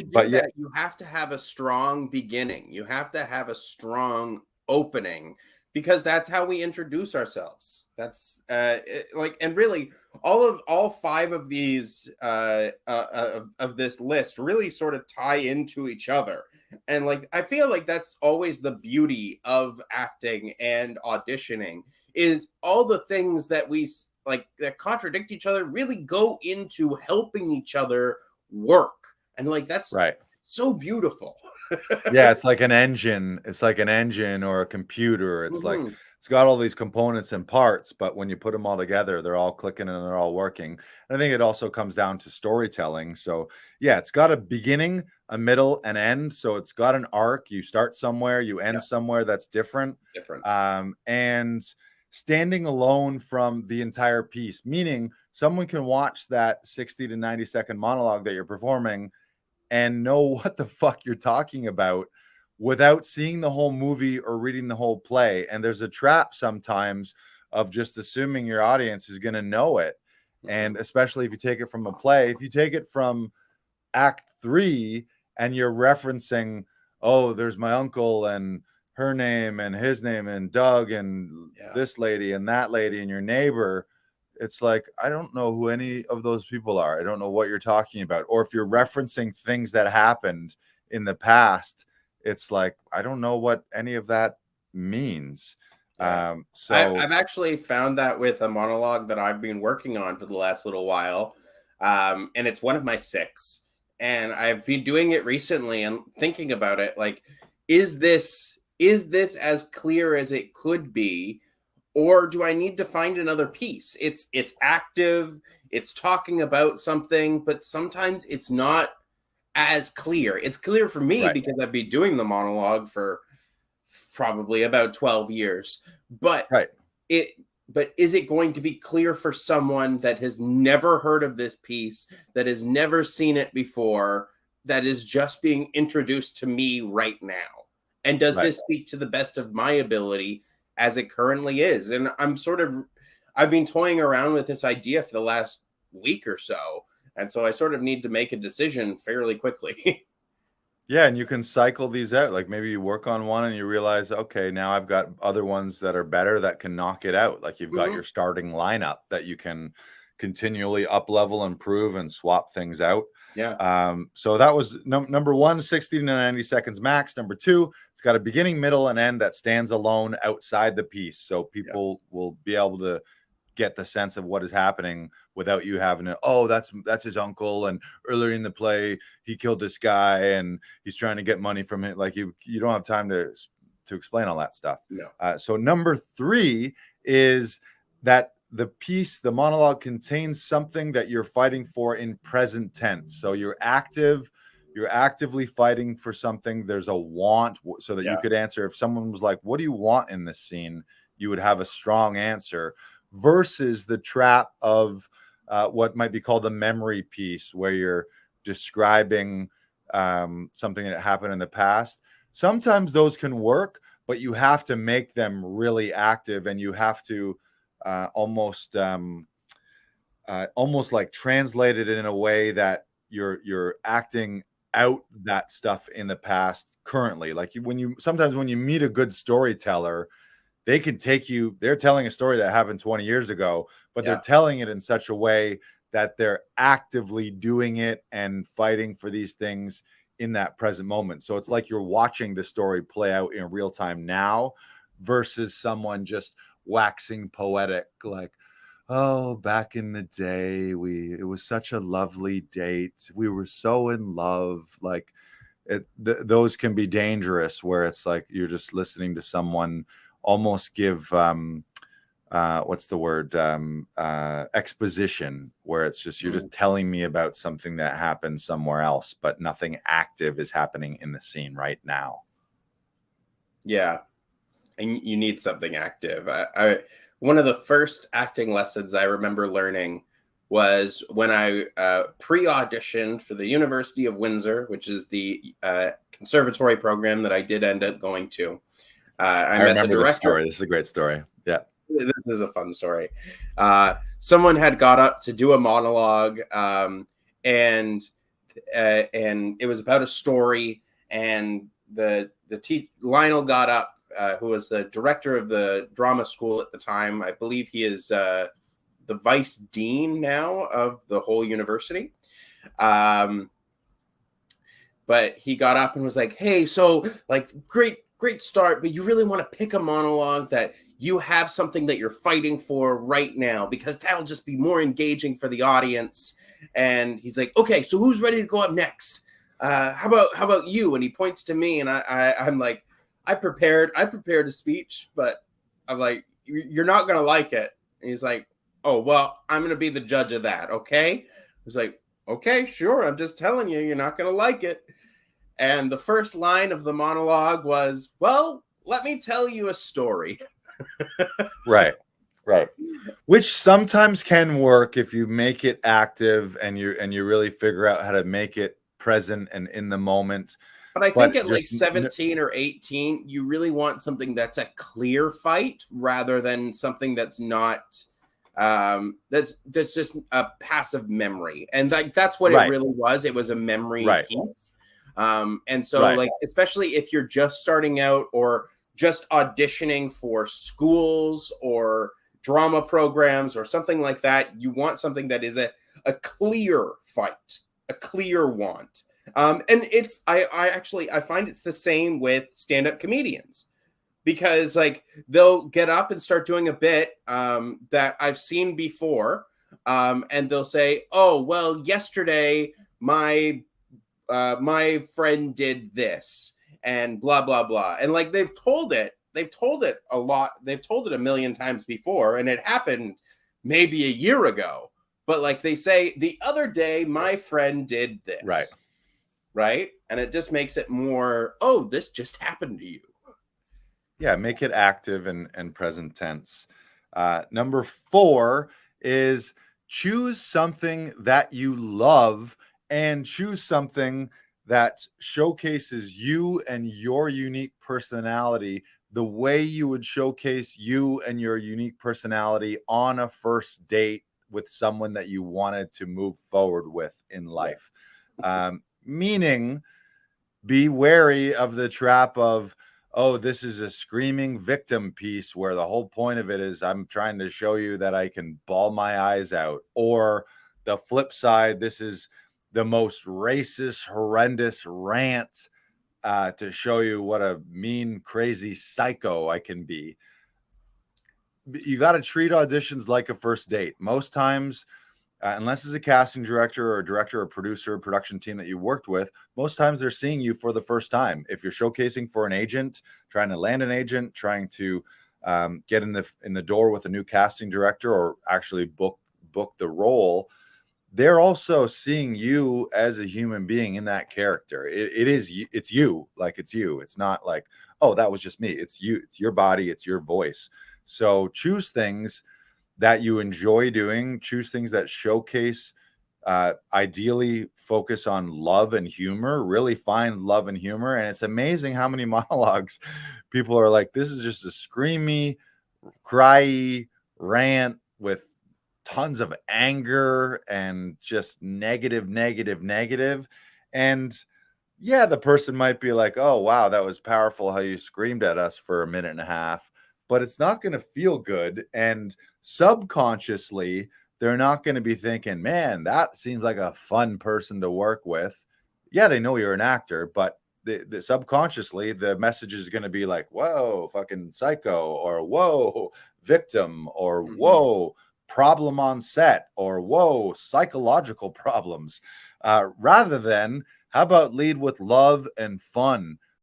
To do But yeah, that, you have to have a strong beginning. You have to have a strong opening because that's how we introduce ourselves. That's and really all five of these of this list really sort of tie into each other. And like I feel like that's always the beauty of acting and auditioning is all the things that we like that contradict each other really go into helping each other work. And like that's right. so beautiful. Yeah, it's like an engine. It's like an engine or a computer. It's like Mhm. it's got all these components and parts, but when you put them all together, they're all clicking and they're all working. And I think it also comes down to storytelling. So, yeah, it's got a beginning, a middle, an end. So it's got an arc. You start somewhere, you Yeah, end somewhere that's different. different. And standing alone from the entire piece, meaning someone can watch that 60 to 90-second monologue that you're performing and know what the fuck you're talking about without seeing the whole movie or reading the whole play. And there's a trap sometimes of just assuming your audience is going to know it. And Mhm. especially if you take it from a play, if you take it from act 3 and you're referencing, oh, there's my uncle and her name and his name and Doug and Yeah. this lady and that lady and your neighbor, it's like, I don't know who any of those people are. I don't know what you're talking about. Or if you're referencing things that happened in the past, it's like, I don't know what any of that means. Yeah. So I've actually found that with a monologue that I've been working on for the last little while. And it's one of my six. And I've been doing it recently and thinking about it like, is this as clear as it could be? Or do I need to find another piece? It's active, it's talking about something, but sometimes it's not as clear. It's clear for me right, because I've been doing the monologue for probably about 12 years. But right, it but is it going to be clear for someone that has never heard of this piece, that has never seen it before, that is just being introduced to me right now? And does right. this speak to the best of my ability as it currently is? And I've been toying around with this idea for the last week or so. And so I sort of need to make a decision fairly quickly. Yeah, and you can cycle these out. Like maybe you work on one and you realize, okay, now I've got other ones that are better that can knock it out. Like you've got Mhm. your starting lineup that you can continually up level, improve, and swap things out. Yeah. So that was number one, 60 to 90 seconds max. Number two, it's got a beginning, middle, and end that stands alone outside the piece. So Yeah. people will be able to get the sense of what is happening without you having to, oh, that's his uncle, and earlier in the play he killed this guy and he's trying to get money from it. Like you don't have time to explain all that stuff. No. So number three is that the monologue contains something that you're fighting for in present tense. So you're actively fighting for something. There's a want, so that you Yeah. could answer if someone was like, what do you want in this scene? You would have a strong answer versus the trap of what might be called a memory piece, where you're describing something that happened in the past. Sometimes those can work, but you have to make them really active, and you have to almost like translate it in a way that you're acting out that stuff in the past currently. Like sometimes when you meet a good storyteller, they're telling a story that happened 20 years ago, but they're Yeah. telling it in such a way that they're actively doing it and fighting for these things in that present moment. So it's like you're watching the story play out in real time now versus someone just waxing poetic, like, oh, back in the day, it was such a lovely date. We were so in love. Like those can be dangerous, where it's like you're just listening to someone almost give what's the word, exposition, where it's just you're Mm. just telling me about something that happened somewhere else, but nothing active is happening in the scene right now. Yeah. And you need something active. One of the first acting lessons I remember learning was when I pre-auditioned for the University of Windsor, which is the conservatory program that I did end up going to. I I met the remember this director. story. This is a great story. Yeah. This is a fun story. Someone had got up to do a monologue, and and it was about a story. And Lionel got up, who was the director of the drama school at the time. I believe he is the vice dean now of the whole university. But he got up and was like, hey, so like great start, but you really want to pick a monologue that you have something that you're fighting for right now, because that'll just be more engaging for the audience. And he's like, okay, so who's ready to go up next? How about you? And he points to me, and I'm like, I prepared a speech, but I'm like, you're not gonna like it. And he's like, oh, well, I'm gonna be the judge of that, okay? I was like, okay, sure, I'm just telling you, you're not gonna like it. And the first line of the monologue was, well, let me tell you a story. Right. Which sometimes can work if you make it active and you really figure out how to make it present and in the moment. But I think at like 17 or 18, you really want something that's a clear fight rather than something that's not that's just a passive memory. And that's what it really was. It was a memory piece. And so like, especially if you're just starting out or just auditioning for schools or drama programs or something like that, you want something that is a clear fight, a clear want. And it's I find it's the same with stand-up comedians, because like they'll get up and start doing a bit that I've seen before, and they'll say, oh, well, yesterday my friend did this and blah blah blah, and like they've told it a lot, they've told it a million times before, and it happened maybe a year ago, but like they say, the other day my friend did this, right, and it just makes it more, oh, this just happened to you. Yeah, make it active and present tense. Number 4 is choose something that you love, and choose something that showcases you and your unique personality the way you would showcase you and your unique personality on a first date with someone that you wanted to move forward with in life. Meaning, be wary of the trap of, oh, this is a screaming victim piece where the whole point of it is I'm trying to show you that I can bawl my eyes out. Or the flip side, this is the most racist, horrendous rant to show you what a mean, crazy psycho I can be. You got to treat auditions like a first date. Most times, unless it's a casting director or a director or producer or production team that you worked with, most times they're seeing you for the first time. If you're showcasing for an agent, trying to land an agent, trying to get in the door with a new casting director, or actually book the role, they're also seeing you as a human being in that character. It's you. It's not like, oh, that was just me. It's you. It's your body. It's your voice. So choose things that you enjoy doing. Choose things that showcase, ideally focus on love and humor. Really find love and humor. And it's amazing how many monologues people are like, this is just a screamy, cryy rant with tons of anger and just negative. And yeah, the person might be like, oh, wow, that was powerful how you screamed at us for a minute and a half, but it's not going to feel good. And subconsciously, they're not going to be thinking, man, that seems like a fun person to work with. Yeah, they know you're an actor, but the subconsciously, the message is going to be like, whoa, fucking psycho, or whoa, victim, or whoa, problem on set, or whoa, psychological problems, rather than, how about lead with love and fun?